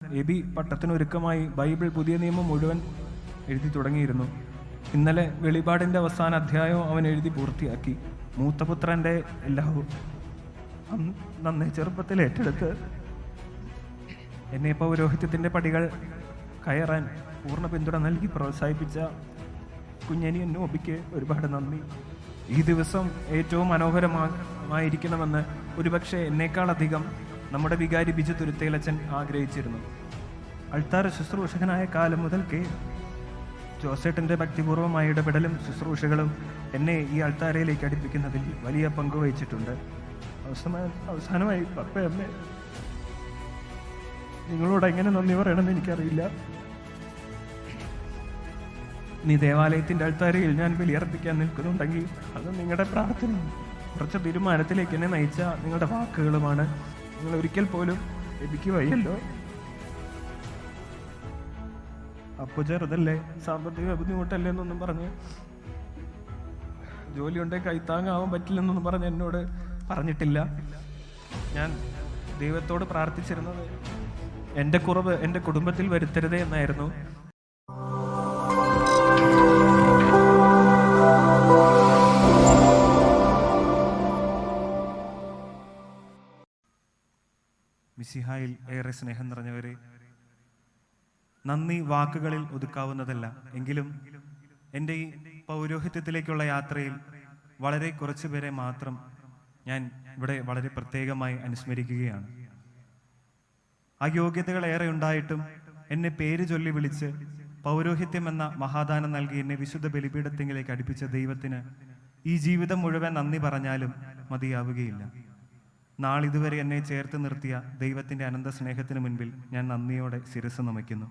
AB പട്ടത്തിനൊരുക്കമായി Bible പുതിയ നിയമം മുഴുവൻ എഴുതി തുടങ്ങിയിരുന്നു. ഇന്നലെ വെളിപാടിൻ്റെ അവസാന അധ്യായവും അവൻ എഴുതി പൂർത്തിയാക്കി. മൂത്തപുത്രൻ്റെ എല്ലാവും നന്നേ ചെറുപ്പത്തിൽ ഏറ്റെടുത്ത് എന്നെ പൗരോഹിത്യത്തിൻ്റെ പടികൾ കയറാൻ പൂർണ്ണ പിന്തുണ നൽകി പ്രോത്സാഹിപ്പിച്ച കുഞ്ഞനിയൻ നോബിക്ക് ഒരുപാട് നന്ദി. ഈ ദിവസം ഏറ്റവും മനോഹരമായിരിക്കണമെന്ന് ഒരുപക്ഷെ എന്നേക്കാളധികം നമ്മുടെ വികാരി ബിജു തുരുത്തേലച്ചൻ ആഗ്രഹിച്ചിരുന്നു. അൾത്താര ശുശ്രൂഷകനായ കാലം മുതൽക്കേ ജോസേട്ടൻ്റെ ഭക്തിപൂർവമായ ഇടപെടലും ശുശ്രൂഷകളും എന്നെ ഈ അൾത്താരയിലേക്ക് അടുപ്പിക്കുന്നതിൽ വലിയ പങ്കുവഹിച്ചിട്ടുണ്ട്. അവസാനമായി പപ്പയമ്മേ, നിങ്ങളോട് എങ്ങനെ നന്ദി പറയണമെന്ന് എനിക്കറിയില്ല. നീ ദേവാലയത്തിൻ്റെ അൾത്താരയിൽ ഞാൻ ബലിയർപ്പിക്കാൻ നിൽക്കുന്നുണ്ടെങ്കിൽ അത് നിങ്ങളുടെ പ്രാർത്ഥന, കുറച്ച് തീരുമാനത്തിലേക്ക് എന്നെ നയിച്ച നിങ്ങളുടെ വാക്കുകളുമാണ്. നിങ്ങൾ ഒരിക്കൽ പോലും എനിക്ക് വയ്യല്ലോ, അപ്പൊ ചെറുതല്ലേ, സാമ്പത്തിക ബുദ്ധിമുട്ടല്ലേ എന്നൊന്നും പറഞ്ഞ്, ജോലി ഉണ്ടെങ്കിൽ കൈത്താങ്ങാവാൻ പറ്റില്ലെന്നൊന്നും പറഞ്ഞ് എന്നോട് പറഞ്ഞിട്ടില്ല. ഞാൻ ദൈവത്തോട് പ്രാർത്ഥിച്ചിരുന്നത് എൻ്റെ കുറവ് എൻ്റെ കുടുംബത്തിൽ വരുത്തരുതേ എന്നായിരുന്നു. മിശിഹായിൽ ഏറെ സ്നേഹം നിറഞ്ഞവരെ, നന്ദി വാക്കുകളിൽ ഒതുക്കാവുന്നതല്ല. എങ്കിലും എൻ്റെ ഈ പൗരോഹിത്യത്തിലേക്കുള്ള യാത്രയിൽ വളരെ കുറച്ചു പേരെ മാത്രം ഞാൻ ഇവിടെ വളരെ പ്രത്യേകമായി അനുസ്മരിക്കുകയാണ്. ആ യോഗ്യതകൾ ഏറെ ഉണ്ടായിട്ടും എന്നെ പേര് ചൊല്ലി വിളിച്ച് പൗരോഹിത്യം എന്ന മഹാദാനം നൽകി എന്നെ വിശുദ്ധ ബലിപീഠത്തിലേക്ക് അടുപ്പിച്ച ദൈവത്തിന് ഈ ജീവിതം മുഴുവൻ നന്ദി പറഞ്ഞാലും മതിയാവുകയില്ല. നാളിതുവരെ എന്നെ ചേർത്ത് നിർത്തിയ ദൈവത്തിൻ്റെ അനന്ത സ്നേഹത്തിന് മുൻപിൽ ഞാൻ നന്ദിയോടെ ശിരസ് നമിക്കുന്നു.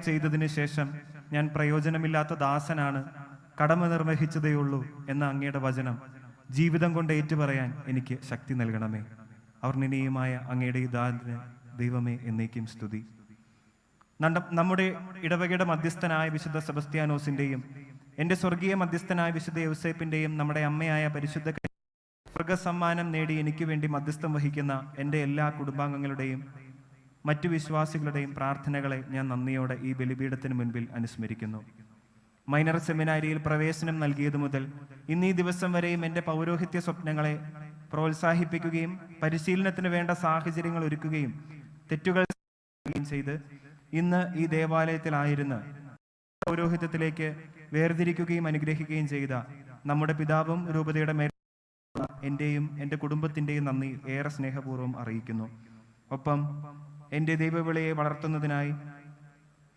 ചെയ്തതിന് ശേഷം ഞാൻ പ്രയോജനമില്ലാത്ത ദാസനാണ്, കടമ നിർവഹിച്ചതേയുള്ളൂ എന്ന അങ്ങയുടെ വചനം ജീവിതം കൊണ്ട് ഏറ്റുപറയാൻ എനിക്ക് ശക്തി നൽകണമേ. അവർണ്ണനീയമായ അങ്ങയുടെ ഈ ദാനത്തിന് ദൈവമേ എന്നേക്കും സ്തുതി. നമ്മുടെ ഇടവകയുടെ മധ്യസ്ഥനായ വിശുദ്ധ സെബസ്ത്യാനോസിൻ്റെയും എൻ്റെ സ്വർഗീയ മധ്യസ്ഥനായ വിശുദ്ധ യൗസേപ്പിൻ്റെയും നമ്മുടെ അമ്മയായ പരിശുദ്ധ സ്വർഗസമ്മാനം നേടി എനിക്ക് വേണ്ടി മധ്യസ്ഥം വഹിക്കുന്ന എൻ്റെ എല്ലാ കുടുംബാംഗങ്ങളുടെയും മറ്റു വിശ്വാസികളുടെയും പ്രാർത്ഥനകളെ ഞാൻ നന്ദിയോടെ ഈ ബലിപീഠത്തിന് മുൻപിൽ അനുസ്മരിക്കുന്നു. മൈനർ സെമിനാരിയിൽ പ്രവേശനം നൽകിയതു മുതൽ ഇന്നീ ദിവസം വരെയും എൻ്റെ പൗരോഹിത്യ സ്വപ്നങ്ങളെ പ്രോത്സാഹിപ്പിക്കുകയും പരിശീലനത്തിന് വേണ്ട സാഹചര്യങ്ങൾ ഒരുക്കുകയും തെറ്റുകൾ ചെയ്ത് ഇന്ന് ഈ ദേവാലയത്തിലായിരുന്ന് പൗരോഹിത്യത്തിലേക്ക് വേർതിരിക്കുകയും അനുഗ്രഹിക്കുകയും ചെയ്ത നമ്മുടെ പിതാവും രൂപതയുടെ മേൽ എൻ്റെയും എൻ്റെ കുടുംബത്തിൻ്റെയും നന്ദി ഏറെ സ്നേഹപൂർവ്വം അറിയിക്കുന്നു. ഒപ്പം എൻ്റെ ദൈവവിളിയെ വളർത്തുന്നതിനായി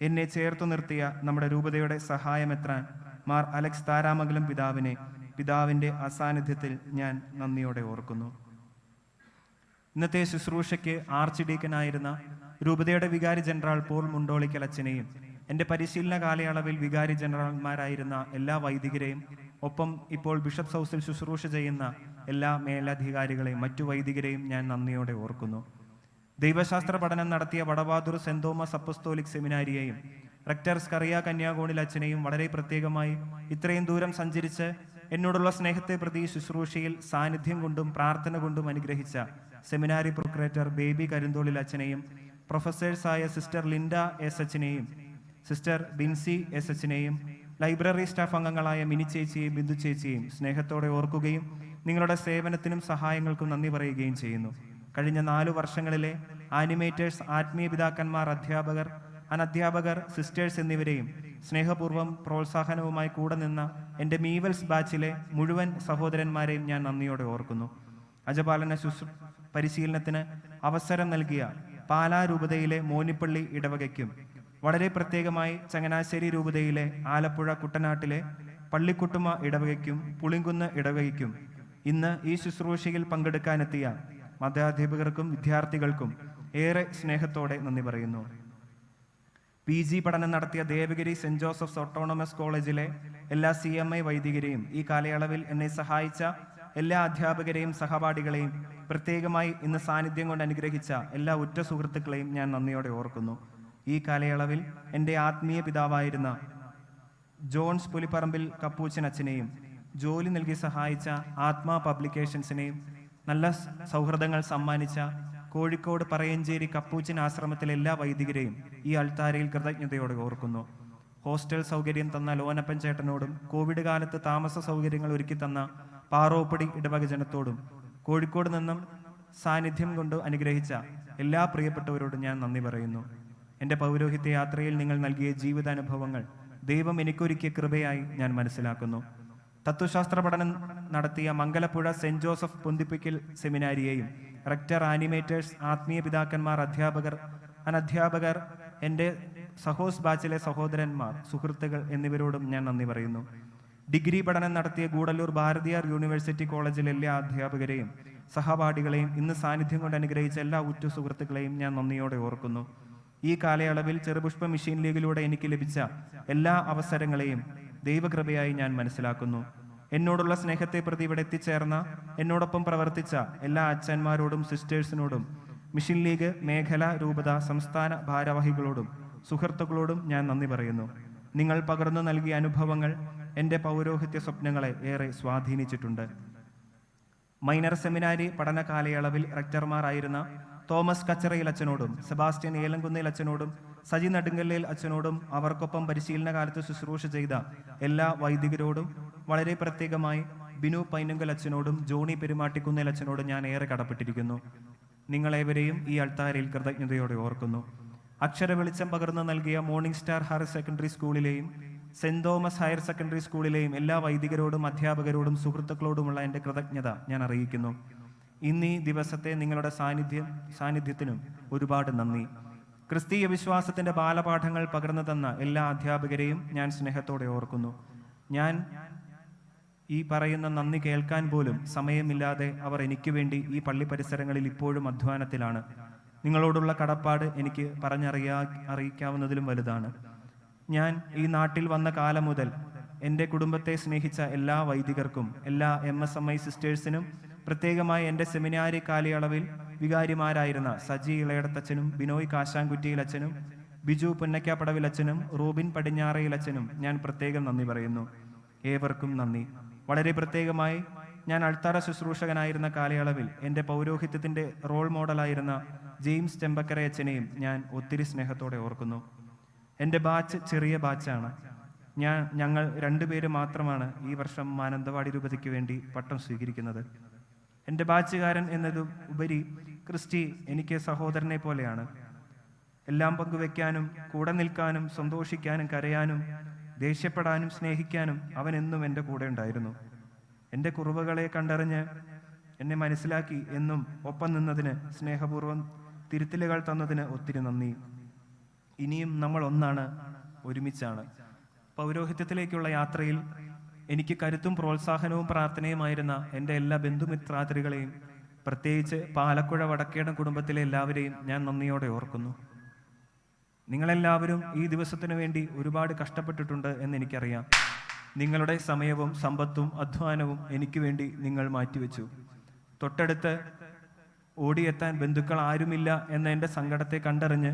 എന്നെ ചേർത്തു നിർത്തിയ നമ്മുടെ രൂപതയുടെ സഹായമെത്രാൻ മാർ അലക്സ് താരാമംഗലം പിതാവിനെ പിതാവിൻ്റെ അസാന്നിധ്യത്തിൽ ഞാൻ നന്ദിയോടെ ഓർക്കുന്നു. ഇന്നത്തെ ശുശ്രൂഷയ്ക്ക് ആർച്ച് ഡീക്കനായിരുന്ന രൂപതയുടെ വികാരി ജനറൽ പോൾ മുണ്ടോളിക്കൽ അച്ഛനെയും എൻ്റെ പരിശീലന കാലയളവിൽ വികാരി ജനറൽമാരായിരുന്ന എല്ലാ വൈദികരെയും ഒപ്പം ഇപ്പോൾ ബിഷപ്സ് ഹൗസിൽ ശുശ്രൂഷ ചെയ്യുന്ന എല്ലാ മേലധികാരികളെയും മറ്റു വൈദികരെയും ഞാൻ നന്ദിയോടെ ഓർക്കുന്നു. ദൈവശാസ്ത്ര പഠനം നടത്തിയ വടവാതൂർ സെന്റ് തോമസ് അപ്പസ്തോലിക് സെമിനാരിയെയും റെക്ടർ സ്കറിയ കന്യാകോണിൽ അച്ഛനെയും വളരെ പ്രത്യേകമായി ഇത്രയും ദൂരം സഞ്ചരിച്ച് എന്നോടുള്ള സ്നേഹത്തെ പ്രതി ശുശ്രൂഷയിൽ സാന്നിധ്യം കൊണ്ടും പ്രാർത്ഥന കൊണ്ടും അനുഗ്രഹിച്ച സെമിനാരി പ്രൊക്രേറ്റർ ബേബി കരിന്തോളിൽ അച്ഛനെയും പ്രൊഫസേഴ്സായ സിസ്റ്റർ ലിൻഡ എസ് അച്ഛനെയും സിസ്റ്റർ ബിൻസി എസ് അച്ഛനെയും ലൈബ്രറി സ്റ്റാഫ് അംഗങ്ങളായ മിനി ചേച്ചിയെയും ബിന്ദു ചേച്ചിയെയും സ്നേഹത്തോടെ ഓർക്കുകയും നിങ്ങളുടെ സേവനത്തിനും സഹായങ്ങൾക്കും നന്ദി പറയുകയും ചെയ്യുന്നു. കഴിഞ്ഞ 4 വർഷങ്ങളിലെ ആനിമേറ്റേഴ്സ്, ആത്മീയ പിതാക്കന്മാർ, അധ്യാപകർ, അനധ്യാപകർ, സിസ്റ്റേഴ്സ് എന്നിവരെയും സ്നേഹപൂർവ്വം പ്രോത്സാഹനവുമായി കൂടെ നിന്ന എൻ്റെ മീവൽസ് ബാച്ചിലെ മുഴുവൻ സഹോദരന്മാരെയും ഞാൻ നന്ദിയോടെ ഓർക്കുന്നു. അജപാലന പരിശീലനത്തിന് അവസരം നൽകിയ പാലാ രൂപതയിലെ മോനിപ്പള്ളി ഇടവകയ്ക്കും വളരെ പ്രത്യേകമായി ചങ്ങനാശ്ശേരി രൂപതയിലെ ആലപ്പുഴ കുട്ടനാട്ടിലെ പള്ളിക്കുട്ടുമ ഇടവകയ്ക്കും പുളിങ്കുന്ന് ഇടവകയ്ക്കും ഇന്ന് ഈ ശുശ്രൂഷയിൽ പങ്കെടുക്കാനെത്തിയ മതാധ്യാപകർക്കും വിദ്യാർത്ഥികൾക്കും ഏറെ സ്നേഹത്തോടെ നന്ദി പറയുന്നു. PG പഠനം നടത്തിയ ദേവഗിരി സെന്റ് ജോസഫ്സ് ഓട്ടോണമസ് കോളേജിലെ എല്ലാ CMI വൈദികരെയും ഈ കാലയളവിൽ എന്നെ സഹായിച്ച എല്ലാ അധ്യാപകരെയും സഹപാഠികളെയും പ്രത്യേകമായി ഇന്ന് സാന്നിധ്യം കൊണ്ട് അനുഗ്രഹിച്ച എല്ലാ ഉറ്റ സുഹൃത്തുക്കളെയും ഞാൻ നന്ദിയോടെ ഓർക്കുന്നു. ഈ കാലയളവിൽ എൻ്റെ ആത്മീയ പിതാവായിരുന്ന ജോൺസ് പുലിപ്പറമ്പിൽ കപ്പൂച്ചൻ അച്ഛനെയും ജോലി നൽകി സഹായിച്ച ആത്മാ പബ്ലിക്കേഷൻസിനെയും നല്ല സൗഹൃദങ്ങൾ സമ്മാനിച്ച കോഴിക്കോട് പറയഞ്ചേരി കപ്പൂച്ചിൻ ആശ്രമത്തിലെ എല്ലാ വൈദികരെയും ഈ അൾത്താരയിൽ കൃതജ്ഞതയോടെ ഓർക്കുന്നു. ഹോസ്റ്റൽ സൗകര്യം തന്ന ലോനപ്പൻ ചേട്ടനോടും കോവിഡ് കാലത്ത് താമസ സൗകര്യങ്ങൾ ഒരുക്കി തന്ന പാറോപ്പടി ഇടവക ജനത്തോടും കോഴിക്കോട് നിന്നും സാന്നിധ്യം കൊണ്ട് അനുഗ്രഹിച്ച എല്ലാ പ്രിയപ്പെട്ടവരോടും ഞാൻ നന്ദി പറയുന്നു. എൻ്റെ പൗരോഹിത്യ യാത്രയിൽ നിങ്ങൾ നൽകിയ ജീവിതാനുഭവങ്ങൾ ദൈവം എനിക്കൊരുക്കിയ കൃപയായി ഞാൻ മനസ്സിലാക്കുന്നു. തത്വശാസ്ത്ര പഠനം നടത്തിയ മംഗലപ്പുഴ സെന്റ് ജോസഫ് പൊന്തിപ്പിക്കൽ സെമിനാരിയെയും റെക്ടർ, ആനിമേറ്റേഴ്സ്, ആത്മീയ പിതാക്കന്മാർ, അധ്യാപകർ, അനധ്യാപകർ, എൻ്റെ സഹോസ് ബാച്ചിലെ സഹോദരന്മാർ, സുഹൃത്തുക്കൾ എന്നിവരോടും ഞാൻ നന്ദി പറയുന്നു. ഡിഗ്രി പഠനം നടത്തിയ ഗൂഡല്ലൂർ ഭാരതിയാർ യൂണിവേഴ്സിറ്റി കോളേജിലെ എല്ലാ അധ്യാപകരെയും സഹപാഠികളെയും ഇന്ന് സാന്നിധ്യം കൊണ്ട് അനുഗ്രഹിച്ച എല്ലാ ഉറ്റ സുഹൃത്തുക്കളെയും ഞാൻ നന്ദിയോടെ ഓർക്കുന്നു. ഈ കാലയളവിൽ ചെറുപുഷ്പ മിഷൻ ലീഗിലൂടെ എനിക്ക് ലഭിച്ച എല്ലാ അവസരങ്ങളെയും ദൈവകൃപയായി ഞാൻ മനസ്സിലാക്കുന്നു. എന്നോടുള്ള സ്നേഹത്തെ പ്രതി ഇവിടെ എത്തിച്ചേർന്ന എന്നോടൊപ്പം പ്രവർത്തിച്ച എല്ലാ അച്ഛന്മാരോടും സിസ്റ്റേഴ്സിനോടും മിഷൻ ലീഗ് മേഖല, രൂപത, സംസ്ഥാന ഭാരവാഹികളോടും സുഹൃത്തുക്കളോടും ഞാൻ നന്ദി പറയുന്നു. നിങ്ങൾ പകർന്നു നൽകിയ അനുഭവങ്ങൾ എൻ്റെ പൗരോഹിത്യ സ്വപ്നങ്ങളെ ഏറെ സ്വാധീനിച്ചിട്ടുണ്ട്. മൈനർ സെമിനാരി പഠന കാലയളവിൽ റെക്ടർമാരായിരുന്ന തോമസ് കച്ചറയിൽ അച്ഛനോടും സെബാസ്റ്റ്യൻ ഏലംകുന്നേൽ അച്ഛനോടും സജി നടുങ്കല്ലേൽ അച്ഛനോടും അവർക്കൊപ്പം പരിശീലന കാലത്ത് ശുശ്രൂഷ ചെയ്ത എല്ലാ വൈദികരോടും വളരെ പ്രത്യേകമായി ബിനു പൈനുങ്കൽ അച്ഛനോടും ജോണി പെരുമാട്ടിക്കുന്നേൽ അച്ഛനോടും ഞാൻ ഏറെ കടപ്പെട്ടിരിക്കുന്നു. നിങ്ങളേവരെയും ഈ അൾത്താരയിൽ കൃതജ്ഞതയോടെ ഓർക്കുന്നു. അക്ഷര വെളിച്ചം പകർന്നു നൽകിയ മോർണിംഗ് സ്റ്റാർ ഹയർ സെക്കൻഡറി സ്കൂളിലെയും സെന്റ് തോമസ് ഹയർ സെക്കൻഡറി സ്കൂളിലെയും എല്ലാ വൈദികരോടും അധ്യാപകരോടും സുഹൃത്തുക്കളോടുമുള്ള എൻ്റെ കൃതജ്ഞത ഞാൻ അറിയിക്കുന്നു. ഇന്നീ ദിവസത്തെ നിങ്ങളുടെ സാന്നിധ്യത്തിനും ഒരുപാട് നന്ദി. ക്രിസ്തീയ വിശ്വാസത്തിൻ്റെ ബാലപാഠങ്ങൾ പകർന്നു തന്ന എല്ലാ അധ്യാപകരെയും ഞാൻ സ്നേഹത്തോടെ ഓർക്കുന്നു. ഞാൻ ഈ പറയുന്ന നന്ദി കേൾക്കാൻ പോലും സമയമില്ലാതെ അവർ എനിക്ക് വേണ്ടി ഈ പള്ളി പരിസരങ്ങളിൽ ഇപ്പോഴും അധ്വാനത്തിലാണ്. നിങ്ങളോടുള്ള കടപ്പാട് എനിക്ക് അറിയിക്കാവുന്നതിലും വലുതാണ്. ഞാൻ ഈ നാട്ടിൽ വന്ന കാലം മുതൽ എൻ്റെ കുടുംബത്തെ സ്നേഹിച്ച എല്ലാ വൈദികർക്കും, എല്ലാ MSMI സിസ്റ്റേഴ്സിനും, പ്രത്യേകമായി എൻ്റെ സെമിനാരി കാലയളവിൽ വികാരിമാരായിരുന്ന സജി ഇളയടത്തച്ഛനും, ബിനോയ് കാശാൻകുറ്റിയിൽ അച്ഛനും, ബിജു പുന്നക്കാപ്പടവിൽ അച്ഛനും, റോബിൻ പടിഞ്ഞാറയിൽ അച്ഛനും ഞാൻ പ്രത്യേകം നന്ദി പറയുന്നു. ഏവർക്കും നന്ദി. വളരെ പ്രത്യേകമായി ഞാൻ അൾത്താര ശുശ്രൂഷകനായിരുന്ന കാലയളവിൽ എൻ്റെ പൗരോഹിത്യത്തിൻ്റെ റോൾ മോഡലായിരുന്ന ജെയിംസ് ചെമ്പക്കര അച്ഛനെയും ഞാൻ ഒത്തിരി സ്നേഹത്തോടെ ഓർക്കുന്നു. എൻ്റെ ബാച്ച് ചെറിയ ബാച്ചാണ്. ഞങ്ങൾ 2 പേര് മാത്രമാണ് ഈ വർഷം മാനന്തവാടി രൂപതയ്ക്ക് വേണ്ടി പട്ടം സ്വീകരിക്കുന്നത്. എൻ്റെ ബാച്ചുകാരൻ എന്നതുപരി ക്രിസ്റ്റി എനിക്ക് സഹോദരനെ പോലെയാണ്. എല്ലാം പങ്കുവെക്കാനും കൂടെ നിൽക്കാനും സന്തോഷിക്കാനും കരയാനും ദേഷ്യപ്പെടാനും സ്നേഹിക്കാനും അവൻ എന്നും എൻ്റെ കൂടെ ഉണ്ടായിരുന്നു. എൻ്റെ കുറവുകളെ കണ്ടറിഞ്ഞ് എന്നെ മനസ്സിലാക്കി എന്നും ഒപ്പം നിന്നതിന്, സ്നേഹപൂർവ്വം തിരുത്തലുകൾ തന്നതിന് ഒത്തിരി നന്ദി. ഇനിയും നമ്മൾ ഒന്നാണ്, ഒരുമിച്ചാണ്. പൗരോഹിത്യത്തിലേക്കുള്ള യാത്രയിൽ എനിക്ക് കരുത്തും പ്രോത്സാഹനവും പ്രാർത്ഥനയുമായിരുന്ന എൻ്റെ എല്ലാ ബന്ധുമിത്രാതികളെയും, പ്രത്യേകിച്ച് പാലക്കുഴ വടക്കേടം കുടുംബത്തിലെ എല്ലാവരെയും ഞാൻ നന്ദിയോടെ ഓർക്കുന്നു. നിങ്ങളെല്ലാവരും ഈ ദിവസത്തിനു വേണ്ടി ഒരുപാട് കഷ്ടപ്പെട്ടിട്ടുണ്ട് എന്നെനിക്കറിയാം. നിങ്ങളുടെ സമയവും സമ്പത്തും അധ്വാനവും എനിക്ക് വേണ്ടി നിങ്ങൾ മാറ്റിവെച്ചു. തൊട്ടടുത്ത് ഓടിയെത്താൻ ബന്ധുക്കൾ ആരുമില്ല എന്ന എൻ്റെ സങ്കടത്തെ കണ്ടറിഞ്ഞ്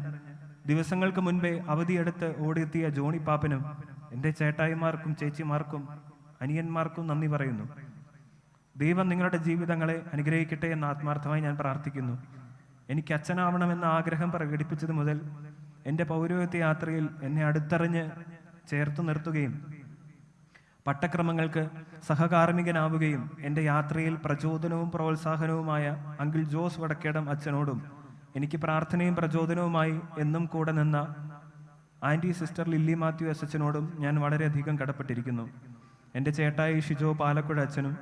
ദിവസങ്ങൾക്ക് മുൻപേ അവധിയെടുത്ത് ഓടിയെത്തിയ ജോണി പാപ്പനും എൻ്റെ ചേട്ടായിമാർക്കും ചേച്ചിമാർക്കും അനിയന്മാർക്കും നന്ദി പറയുന്നു. ദൈവം നിങ്ങളുടെ ജീവിതങ്ങളെ അനുഗ്രഹിക്കട്ടെ എന്ന് ആത്മാർത്ഥമായി ഞാൻ പ്രാർത്ഥിക്കുന്നു. എനിക്ക് അച്ഛനാവണമെന്ന ആഗ്രഹം പ്രകടിപ്പിച്ചത് മുതൽ എൻ്റെ പൗരോഹിത്യ യാത്രയിൽ എന്നെ അടുത്തറിഞ്ഞ് ചേർത്തു നിർത്തുകയും പട്ടക്രമങ്ങൾക്ക് സഹകാർമ്മികനാവുകയും എൻ്റെ യാത്രയിൽ പ്രചോദനവും പ്രോത്സാഹനവുമായ അങ്കിൾ ജോസ് വടക്കേടം അച്ഛനോടും എനിക്ക് പ്രാർത്ഥനയും പ്രചോദനവുമായി എന്നും കൂടെ നിന്ന aunty sister Lily Mathew S അച്ഛനോടും ഞാൻ വളരെയധികം കടപ്പെട്ടിരിക്കുന്നു. എൻ്റെ ചേട്ടായി ഷിജോ പാലക്കുഴ അച്ഛനും,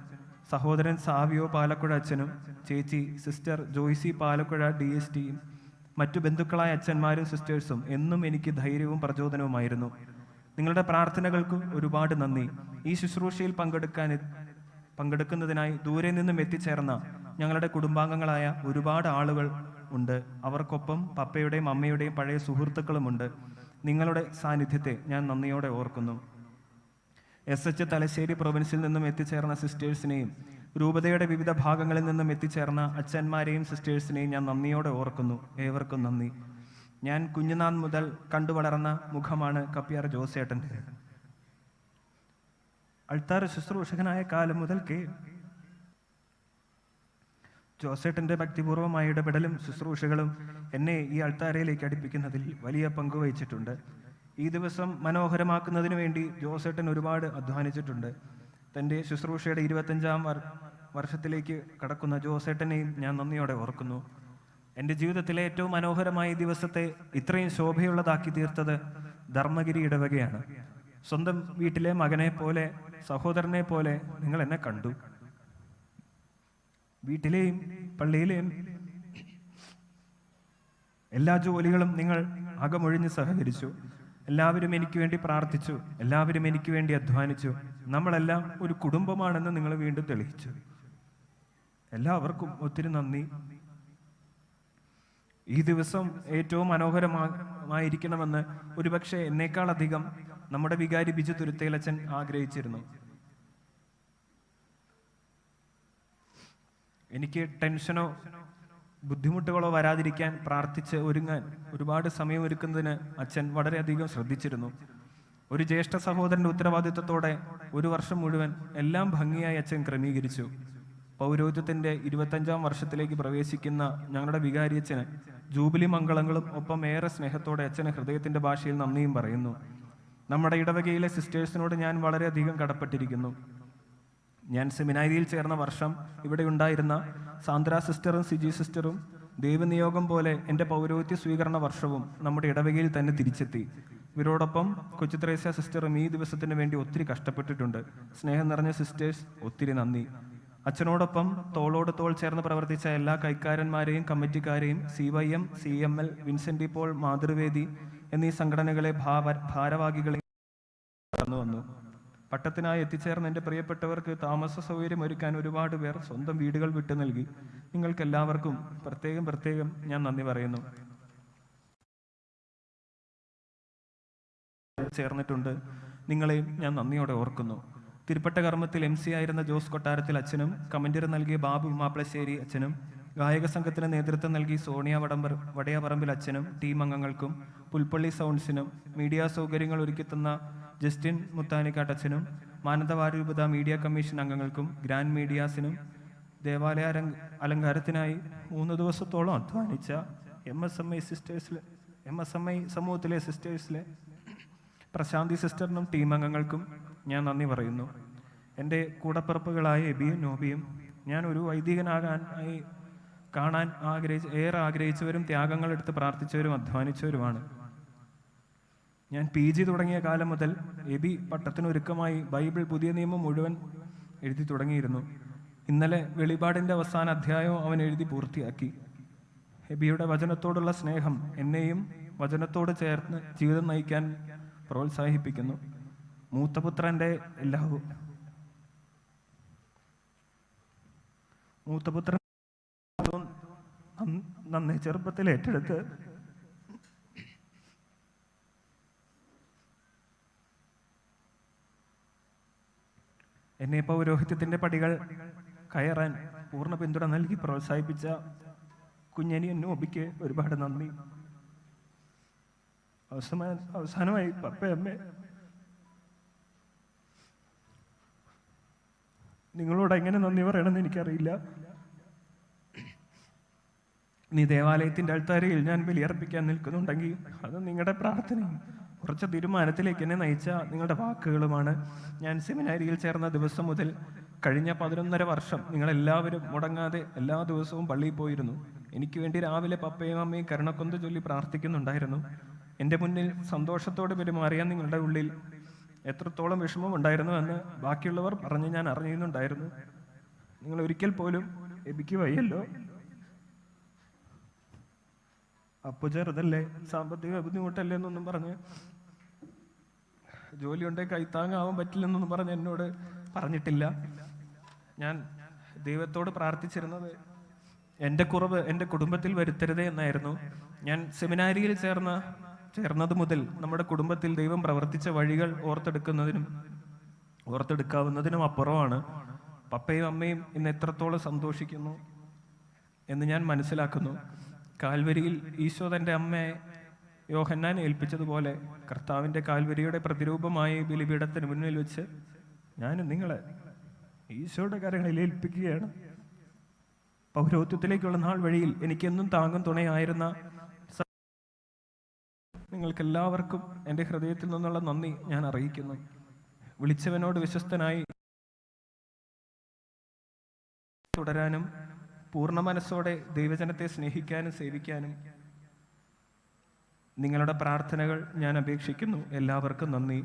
സഹോദരൻ സാവിയോ പാലക്കുഴ അച്ഛനും, ചേച്ചി സിസ്റ്റർ ജോയ്സി പാലക്കുഴ DSTയും മറ്റു ബന്ധുക്കളായ അച്ഛന്മാരും സിസ്റ്റേഴ്സും എന്നും എനിക്ക് ധൈര്യവും പ്രചോദനവുമായിരുന്നു. നിങ്ങളുടെ പ്രാർത്ഥനകൾക്കും ഒരുപാട് നന്ദി. ഈ ശുശ്രൂഷയിൽ പങ്കെടുക്കുന്നതിനായി ദൂരെ നിന്നും എത്തിച്ചേർന്ന ഞങ്ങളുടെ കുടുംബാംഗങ്ങളായ ഒരുപാട് ആളുകൾ ഉണ്ട്. അവർക്കൊപ്പം പപ്പയുടെയും അമ്മയുടെയും പഴയ സുഹൃത്തുക്കളുമുണ്ട്. നിങ്ങളുടെ സാന്നിധ്യത്തെ ഞാൻ നന്ദിയോടെ ഓർക്കുന്നു. SH തലശ്ശേരി പ്രൊവിൻസിൽ നിന്നും എത്തിച്ചേർന്ന സിസ്റ്റേഴ്സിനെയും രൂപതയുടെ വിവിധ ഭാഗങ്ങളിൽ നിന്നും എത്തിച്ചേർന്ന അച്ഛന്മാരെയും സിസ്റ്റേഴ്സിനെയും ഞാൻ നന്ദിയോടെ ഓർക്കുന്നു. ഏവർക്കും നന്ദി. ഞാൻ കുഞ്ഞുനാൾ മുതൽ കണ്ടുവളർന്ന മുഖമാണ് കപ്പ്യാർ ജോസേട്ടൻ്റെ. അൾത്താര ശുശ്രൂഷകനായ കാലം മുതൽക്കേ ജോസേട്ടൻ്റെ ഭക്തിപൂർവമായ ഇടപെടലും ശുശ്രൂഷകളും എന്നെ ഈ അൾത്താരയിലേക്ക് അടുപ്പിക്കുന്നതിൽ വലിയ പങ്ക് വഹിച്ചിട്ടുണ്ട്. ഈ ദിവസം മനോഹരമാക്കുന്നതിന് വേണ്ടി ജോസേട്ടൻ ഒരുപാട് അധ്വാനിച്ചിട്ടുണ്ട്. തൻ്റെ ശുശ്രൂഷയുടെ 25ാം വർഷത്തിലേക്ക് കടക്കുന്ന ജോസേട്ടനെയും ഞാൻ നന്ദിയോടെ ഓർക്കുന്നു. എൻ്റെ ജീവിതത്തിലെ ഏറ്റവും മനോഹരമായ ദിവസത്തെ ഇത്രയും ശോഭയുള്ളതാക്കി തീർത്തത് ധർമ്മഗിരി ഇടവകയാണ്. സ്വന്തം വീട്ടിലെ മകനെ പോലെ, സഹോദരനെ പോലെ നിങ്ങൾ എന്നെ കണ്ടു. വീട്ടിലെയും പള്ളിയിലെയും എല്ലാ ജോലികളും നിങ്ങൾ അകമൊഴിഞ്ഞ് സഹകരിച്ചു. എല്ലാവരും എനിക്ക് വേണ്ടി പ്രാർത്ഥിച്ചു. എല്ലാവരും എനിക്ക് വേണ്ടി അധ്വാനിച്ചു. നമ്മളെല്ലാം ഒരു കുടുംബമാണെന്ന് നിങ്ങൾ വീണ്ടും തെളിയിച്ചു. എല്ലാവർക്കും ഒത്തിരി നന്ദി. ഈ ദിവസം ഏറ്റവും മനോഹരമായിരിക്കണമെന്ന് ഒരുപക്ഷെ എന്നേക്കാളധികം നമ്മുടെ വികാരി ബിജു തുരുത്തേലച്ചൻ ആഗ്രഹിച്ചിരുന്നു. എനിക്ക് ടെൻഷനോ ബുദ്ധിമുട്ടുകളോ വരാതിരിക്കാൻ പ്രാർത്ഥിച്ച് ഒരുങ്ങാൻ ഒരുപാട് സമയമൊരുക്കുന്നതിന് അച്ഛൻ വളരെയധികം ശ്രദ്ധിച്ചിരുന്നു. ഒരു ജ്യേഷ്ഠ സഹോദരന്റെ ഉത്തരവാദിത്വത്തോടെ ഒരു വർഷം മുഴുവൻ എല്ലാം ഭംഗിയായി അച്ഛൻ ക്രമീകരിച്ചു. പൗരോഹിത്യത്തിന്റെ 25ാം വർഷത്തിലേക്ക് പ്രവേശിക്കുന്ന ഞങ്ങളുടെ വികാരിയച്ഛന് ജൂബിലി മംഗളങ്ങളും ഒപ്പം ഏറെ സ്നേഹത്തോടെ അച്ഛന് ഹൃദയത്തിന്റെ ഭാഷയിൽ നന്ദിയും പറയുന്നു. നമ്മുടെ ഇടവകയിലെ സിസ്റ്റേഴ്സിനോട് ഞാൻ വളരെയധികം കടപ്പെട്ടിരിക്കുന്നു. ഞാൻ സെമിനാരിയിൽ ചേർന്ന വർഷം ഇവിടെ ഉണ്ടായിരുന്ന സാന്ദ്ര സിസ്റ്ററും സിജി സിസ്റ്ററും ദൈവനിയോഗം പോലെ എൻ്റെ പൗരോഹിത്യ സ്വീകരണ വർഷവും നമ്മുടെ ഇടവകയിൽ തന്നെ തിരിച്ചെത്തി. ഇവരോടൊപ്പം കൊച്ചു ത്രേസ്യ സിസ്റ്ററും ഈ ദിവസത്തിന് വേണ്ടി ഒത്തിരി കഷ്ടപ്പെട്ടിട്ടുണ്ട്. സ്നേഹം നിറഞ്ഞ സിസ്റ്റേഴ്സ്, ഒത്തിരി നന്ദി. അച്ഛനോടൊപ്പം തോളോട് തോൾ ചേർന്ന് പ്രവർത്തിച്ച എല്ലാ കൈക്കാരന്മാരെയും കമ്മിറ്റിക്കാരെയും CYM, CML, Vincent Paul, Mathruvedi എന്നീ സംഘടനകളെ ഭാരവാഹികളെ കടന്നു വന്നു. പട്ടത്തിനായി എത്തിച്ചേർന്ന എൻ്റെ പ്രിയപ്പെട്ടവർക്ക് താമസ സൗകര്യം ഒരുക്കാൻ ഒരുപാട് പേർ സ്വന്തം വീടുകൾ വിട്ടു നൽകി. നിങ്ങൾക്ക് എല്ലാവർക്കും പ്രത്യേകം ഞാൻ നന്ദി പറയുന്നു. ചേർന്നിട്ടുണ്ട്, നിങ്ങളെയും ഞാൻ നന്ദിയോടെ ഓർക്കുന്നു. തിരുപ്പട്ട കർമ്മത്തിൽ MC ആയിരുന്ന ജോസ് കൊട്ടാരത്തിൽ അച്ഛനും, കമന്ററി നൽകിയ ബാബു മാപ്പിളശ്ശേരി അച്ഛനും, ഗായക സംഘത്തിന് നേതൃത്വം നൽകി സോണിയ വടയാപറമ്പിൽ അച്ഛനും ടീം അംഗങ്ങൾക്കും, പുൽപ്പള്ളി സൗണ്ട്സിനും, മീഡിയ സൗകര്യങ്ങൾ ഒരുക്കിത്തുന്ന ജസ്റ്റിൻ മുത്താനിക്കാട്ടച്ഛനും, മാനന്തവാരൂപത മീഡിയ കമ്മീഷൻ അംഗങ്ങൾക്കും, ഗ്രാൻഡ് മീഡിയാസിനും, ദേവാലയ അലങ്കാരത്തിനായി 3 ദിവസത്തോളം അധ്വാനിച്ച MSMI സമൂഹത്തിലെ സിസ്റ്റേഴ്സിലെ പ്രശാന്തി സിസ്റ്ററിനും ടീം അംഗങ്ങൾക്കും ഞാൻ നന്ദി പറയുന്നു. എൻ്റെ കൂടപ്പിറപ്പുകളായ എബിയും നോബിയും ഞാൻ ഒരു വൈദികനാകാനായി കാണാൻ ഏറെ ആഗ്രഹിച്ചവരും ത്യാഗങ്ങളെടുത്ത് പ്രാർത്ഥിച്ചവരും അധ്വാനിച്ചവരുമാണ്. ഞാൻ PG തുടങ്ങിയ കാലം മുതൽ എബി പട്ടത്തിനൊരുക്കമായി ബൈബിൾ പുതിയ നിയമം മുഴുവൻ എഴുതി തുടങ്ങിയിരുന്നു. ഇന്നലെ വെളിപാടിൻ്റെ അവസാന അധ്യായവും അവൻ എഴുതി പൂർത്തിയാക്കി. എബിയുടെ വചനത്തോടുള്ള സ്നേഹം എന്നെയും വചനത്തോട് ചേർന്ന് ജീവിതം നയിക്കാൻ പ്രോത്സാഹിപ്പിക്കുന്നു. മൂത്തപുത്രൻ്റെ നന്ദി ചെറുപ്പത്തിൽ ഏറ്റെടുത്ത് എന്നെ പൗരോഹിത്യത്തിന്റെ പടികൾ കയറാൻ പൂർണ്ണ പിന്തുണ നൽകി പ്രോത്സാഹിപ്പിച്ച കുഞ്ഞനിയൻ നോബിക്ക് ഒരുപാട് നന്ദി. അവസാനമായി പപ്പയമ്മേ, നിങ്ങളോട് എങ്ങനെ നന്ദി പറയണമെന്ന് എനിക്കറിയില്ല. നീ ദേവാലയത്തിന്റെ അൾത്താരയിൽ ഞാൻ ബലിയർപ്പിക്കാൻ നിൽക്കുന്നുണ്ടെങ്കിൽ അത് നിങ്ങളുടെ പ്രാർത്ഥനയും കുറച്ച് തീരുമാനത്തിലേക്ക് എന്നെ നയിച്ച നിങ്ങളുടെ വാക്കുകളുമാണ്. ഞാൻ സെമിനാരിയിൽ ചേർന്ന ദിവസം മുതൽ കഴിഞ്ഞ 11.5 വർഷം നിങ്ങളെല്ലാവരും മുടങ്ങാതെ എല്ലാ ദിവസവും പള്ളിയിൽ പോയിരുന്നു. എനിക്ക് വേണ്ടി രാവിലെ പപ്പയും അമ്മയും കരുണക്കൊന്ത ചൊല്ലി പ്രാർത്ഥിക്കുന്നുണ്ടായിരുന്നു. എൻ്റെ മുന്നിൽ സന്തോഷത്തോടെ പെരുമാറിയാൻ നിങ്ങളുടെ ഉള്ളിൽ എത്രത്തോളം വിഷമം ഉണ്ടായിരുന്നു എന്ന് ബാക്കിയുള്ളവർ പറഞ്ഞ് ഞാൻ അറിയുന്നുണ്ടായിരുന്നു. നിങ്ങൾ ഒരിക്കൽ പോലും എബിക്ക് വയ്യല്ലോ, അപ്പു ചെറുതല്ലേ, സാമ്പത്തിക ബുദ്ധിമുട്ടല്ലേ എന്നൊന്നും പറഞ്ഞ്, ജോലി ഉണ്ടെങ്കിൽ കൈത്താങ്ങാവാൻ പറ്റില്ലെന്നൊന്നും പറഞ്ഞ് എന്നോട് പറഞ്ഞിട്ടില്ല. ഞാൻ ദൈവത്തോട് പ്രാർത്ഥിച്ചിരുന്നത് എൻ്റെ കുറവ് എൻ്റെ കുടുംബത്തിൽ വരുത്തരുതേ എന്നായിരുന്നു. ഞാൻ സെമിനാരിയിൽ ചേർന്നത് മുതൽ നമ്മുടെ കുടുംബത്തിൽ ദൈവം പ്രവർത്തിച്ച വഴികൾ ഓർത്തെടുക്കാവുന്നതിനും അപ്പുറമാണ്. പപ്പയും അമ്മയും ഇന്ന് എത്രത്തോളം സന്തോഷിക്കുന്നു എന്ന് ഞാൻ മനസ്സിലാക്കുന്നു. കാൽവരിയിൽ ഈശോ തൻ്റെ അമ്മയെ യോഹന്നാൻ ഏൽപ്പിച്ചതുപോലെ കർത്താവിൻ്റെ കാൽവരിയുടെ പ്രതിരൂപമായി ബലിപീഠത്തിന് മുന്നിൽ വെച്ച് ഞാൻ നിങ്ങളെ ഈശോയുടെ കരങ്ങളിൽ ഏൽപ്പിക്കുകയാണ്. പൗരോഹിത്യത്തിലേക്കുള്ള നാൾ വഴിയിൽ എനിക്കെന്നും താങ്ങും തുണയായിരുന്ന നിങ്ങൾക്കെല്ലാവർക്കും എൻ്റെ ഹൃദയത്തിൽ നിന്നുള്ള നന്ദി ഞാൻ അറിയിക്കുന്നു. വിളിച്ചവനോട് വിശ്വസ്തനായി തുടരാനും പൂർണ്ണ മനസ്സോടെ ദൈവജനത്തെ സ്നേഹിക്കാനും സേവിക്കാനും നിങ്ങളുടെ പ്രാർത്ഥനകൾ ഞാൻ അപേക്ഷിക്കുന്നു. എല്ലാവർക്കും നന്ദി.